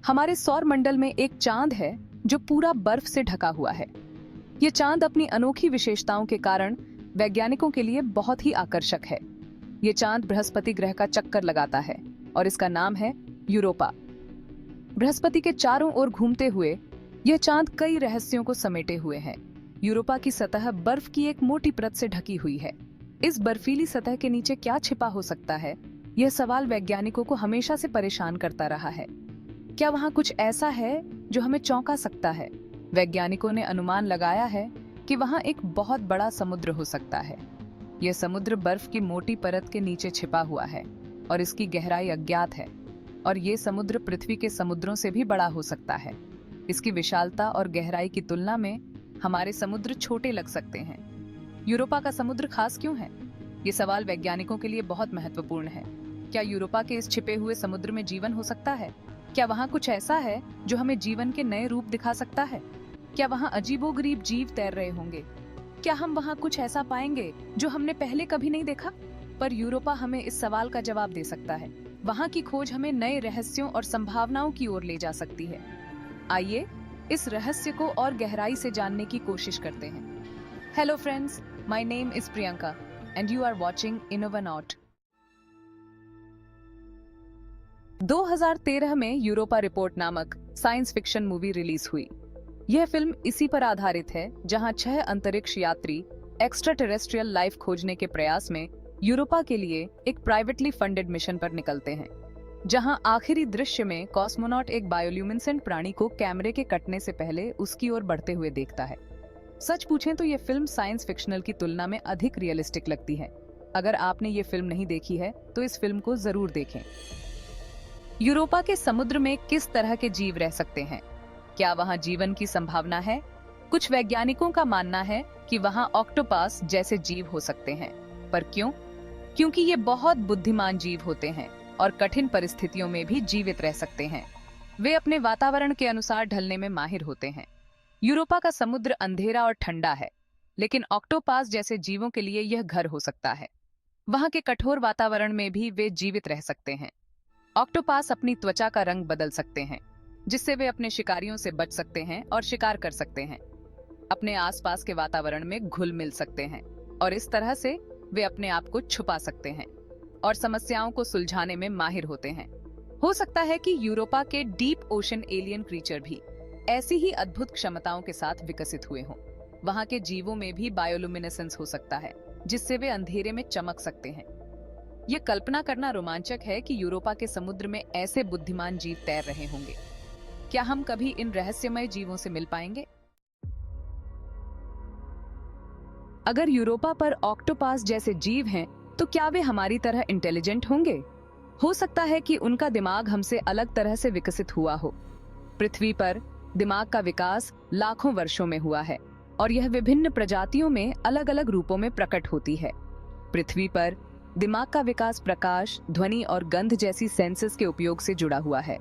हमारे सौर मंडल में एक चांद है जो पूरा बर्फ से ढका हुआ है। ये चांद अपनी अनोखी विशेषताओं के कारण वैज्ञानिकों के लिए बहुत ही आकर्षक है। ये चांद बृहस्पति ग्रह का चक्कर लगाता है और इसका नाम है यूरोपा। बृहस्पति के चारों ओर घूमते हुए यह चांद कई रहस्यों को समेटे हुए है। यूरोपा की सतह बर्फ की एक मोटी परत से ढकी हुई है। इस बर्फीली सतह के नीचे क्या छिपा हो सकता है, यह सवाल वैज्ञानिकों को हमेशा से परेशान करता रहा है। क्या वहां कुछ ऐसा है जो हमें चौंका सकता है? वैज्ञानिकों ने अनुमान लगाया है कि वहां एक बहुत बड़ा समुद्र हो सकता है। यह समुद्र बर्फ की मोटी परत के नीचे छिपा हुआ है और इसकी गहराई अज्ञात है, और ये समुद्र पृथ्वी के समुद्रों से भी बड़ा हो सकता है। इसकी विशालता और गहराई की तुलना में हमारे समुद्र छोटे लग सकते हैं। यूरोपा का समुद्र खास क्यों है? ये सवाल वैज्ञानिकों के लिए बहुत महत्वपूर्ण है। क्या यूरोपा के इस छिपे हुए समुद्र में जीवन हो सकता है? क्या वहाँ कुछ ऐसा है जो हमें जीवन के नए रूप दिखा सकता है? क्या वहाँ अजीबोगरीब जीव तैर रहे होंगे? क्या हम वहाँ कुछ ऐसा पाएंगे जो हमने पहले कभी नहीं देखा? पर यूरोपा हमें इस सवाल का जवाब दे सकता है। वहाँ की खोज हमें नए रहस्यों और संभावनाओं की ओर ले जा सकती है। आइए इस रहस्य को और गहराई से जानने की कोशिश करते हैं। Hello friends, my name is Priyanka and you are watching इनोवेनॉट। 2013 में यूरोपा रिपोर्ट नामक साइंस फिक्शन मूवी रिलीज हुई। यह फिल्म इसी पर आधारित है जहां 6 अंतरिक्ष यात्री एक्स्ट्रा टेरेस्ट्रियल लाइफ खोजने के प्रयास में यूरोपा के लिए एक प्राइवेटली फंडेड मिशन पर निकलते हैं, जहां आखिरी दृश्य में कॉस्मोनॉट एक बायोल्यूमिनेसेंट प्राणी को कैमरे के कटने से पहले उसकी ओर बढ़ते हुए देखता है। सच पूछें तो यह फिल्म साइंस फिक्शनल की तुलना में अधिक रियलिस्टिक लगती है। अगर आपने ये फिल्म नहीं देखी है तो इस फिल्म को जरूर देखें। यूरोपा के समुद्र में किस तरह के जीव रह सकते हैं? क्या वहां जीवन की संभावना है? कुछ वैज्ञानिकों का मानना है कि वहां ऑक्टोपस जैसे जीव हो सकते हैं। पर क्यों? क्योंकि ये बहुत बुद्धिमान जीव होते हैं और कठिन परिस्थितियों में भी जीवित रह सकते हैं। वे अपने वातावरण के अनुसार ढलने में माहिर होते हैं। यूरोपा का समुद्र अंधेरा और ठंडा है, लेकिन ऑक्टोपस जैसे जीवों के लिए यह घर हो सकता है। वहां के कठोर वातावरण में भी वे जीवित रह सकते हैं। ऑक्टोपस अपनी त्वचा का रंग बदल सकते हैं, जिससे वे अपने शिकारियों से बच सकते हैं और शिकार कर सकते हैं। अपने आसपास के वातावरण में घुल मिल सकते हैं और इस तरह से वे अपने आप को छुपा सकते हैं और समस्याओं को सुलझाने में माहिर होते हैं। हो सकता है कि यूरोपा के डीप ओशन एलियन क्रीचर भी ऐसी ही अद्भुत क्षमताओं के साथ विकसित हुए हों। वहां के जीवों में भी बायोल्यूमिनेसेंस हो सकता है, जिससे वे अंधेरे में चमक सकते हैं। यह कल्पना करना रोमांचक है कि यूरोपा के समुद्र में ऐसे बुद्धिमान जीव तैर रहे होंगे। क्या हम कभी इन रहस्यमय जीवों से मिल पाएंगे? अगर यूरोपा पर ऑक्टोपस जैसे जीव हैं, तो क्या वे हमारी तरह इंटेलिजेंट होंगे? हो सकता है कि उनका दिमाग हमसे अलग तरह से विकसित हुआ हो। पृथ्वी पर दिमाग का विकास लाखों वर्षों में हुआ है और यह विभिन्न प्रजातियों में अलग अलग रूपों में प्रकट होती है। पृथ्वी पर दिमाग का विकास प्रकाश, ध्वनि और गंध जैसी सेंसेस के उपयोग से जुड़ा हुआ है।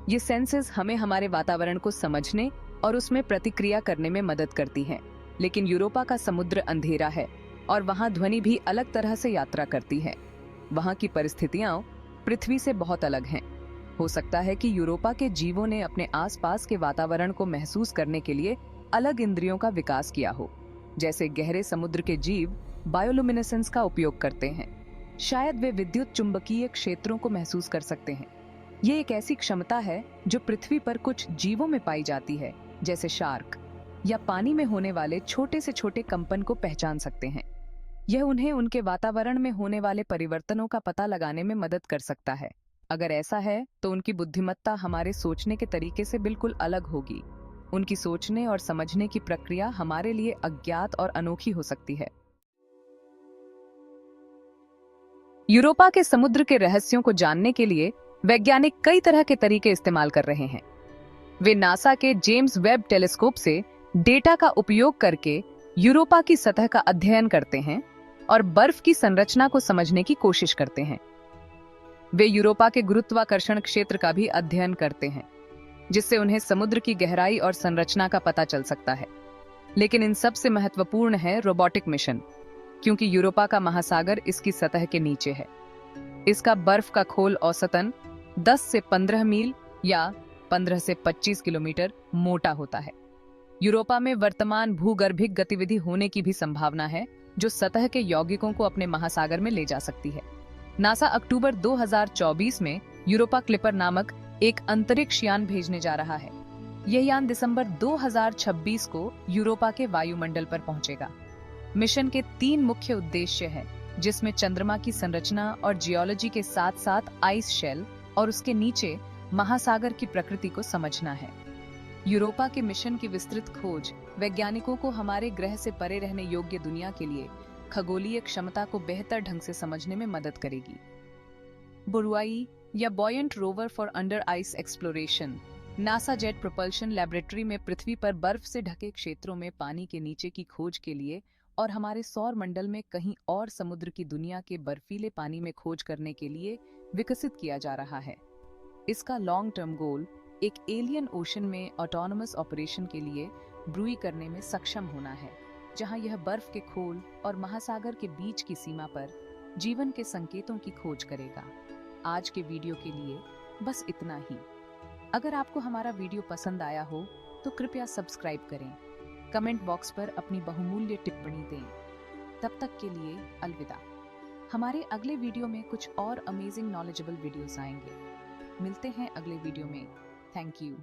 ये सेंसेस हमें हमारे वातावरण को समझने और उसमें प्रतिक्रिया करने में मदद करती हैं। लेकिन यूरोपा का समुद्र अंधेरा है और वहाँ ध्वनि भी अलग तरह से यात्रा करती है। वहाँ की परिस्थितियाँ पृथ्वी से बहुत अलग हैं। हो सकता है कि यूरोपा के जीवों ने अपने आसपास के वातावरण को महसूस करने के लिए अलग इंद्रियों का विकास किया हो। जैसे गहरे समुद्र के जीव बायोल्यूमिनेसेंस का उपयोग करते हैं। शायद वे विद्युत चुंबकीय क्षेत्रों को महसूस कर सकते हैं। ये एक ऐसी क्षमता है जो पृथ्वी पर कुछ जीवों में पाई जाती है, जैसे शार्क, या पानी में होने वाले छोटे से छोटे कंपन को पहचान सकते हैं। यह उन्हें उनके वातावरण में होने वाले परिवर्तनों का पता लगाने में मदद कर सकता है। अगर ऐसा है तो उनकी बुद्धिमत्ता हमारे सोचने के तरीके से बिल्कुल अलग होगी। उनकी सोचने और समझने की प्रक्रिया हमारे लिए अज्ञात और अनोखी हो सकती है। यूरोपा के समुद्र के रहस्यों को जानने के लिए वैज्ञानिक कई तरह के तरीके इस्तेमाल कर रहे हैं। वे नासा के जेम्स वेब टेलीस्कोप से डेटा का उपयोग करके यूरोपा की सतह का अध्ययन करते हैं और बर्फ की संरचना को समझने की कोशिश करते हैं। वे यूरोपा के गुरुत्वाकर्षण क्षेत्र का भी अध्ययन करते हैं, जिससे उन्हें समुद्र की गहराई और संरचना का पता चल सकता है। लेकिन इन सबसे महत्वपूर्ण है रोबोटिक मिशन, क्योंकि यूरोपा का महासागर इसकी सतह के नीचे है। इसका बर्फ का खोल औसतन 10 से 15 मील या 15 से 25 किलोमीटर मोटा होता है। यूरोपा में वर्तमान भूगर्भिक गतिविधि होने की भी संभावना है, जो सतह के यौगिकों को अपने महासागर में ले जा सकती है। नासा अक्टूबर 2024 में यूरोपा क्लिपर नामक एक अंतरिक्ष यान भेजने जा रहा है। यह यान दिसंबर 2026 को यूरोपा के वायुमंडल पर पहुंचेगा। मिशन के 3 मुख्य उद्देश्य हैं, जिसमें चंद्रमा की संरचना और जियोलॉजी के साथ-साथ आइस शेल और उसके नीचे महासागर की प्रकृति को समझना है। यूरोपा के मिशन की विस्तृत खोज वैज्ञानिकों को हमारे ग्रह से परे रहने योग्य दुनिया के लिए खगोलीय क्षमता को बेहतर ढंग से समझने में मदद करेगी। बुरुआई या buoyant rover for under ice exploration NASA jet propulsion laboratory में पृथ्वी पर बर्फ से ढके क्षेत्रों में पानी के नीचे की खोज के लिए और हमारे सौर मंडल में कहीं और समुद्र की दुनिया के बर्फीले पानी में खोज करने के लिए विकसित किया जा रहा है। इसका लॉन्ग टर्म गोल एक एलियन ओशन में ऑटोनोमस ऑपरेशन के लिए ब्रूई करने में सक्षम होना है, जहां यह बर्फ के खोल और महासागर के बीच की सीमा पर जीवन के संकेतों की खोज करेगा। आज के वीडियो के लिए बस इतना ही। अगर आपको हमारा वीडियो पसंद आया हो तो कृपया सब्सक्राइब करें, कमेंट बॉक्स पर अपनी बहुमूल्य टिप्पणी दें। तब तक के लिए अलविदा। हमारे अगले वीडियो में कुछ और अमेजिंग नॉलेजेबल वीडियोस आएंगे। मिलते हैं अगले वीडियो में। Thank you.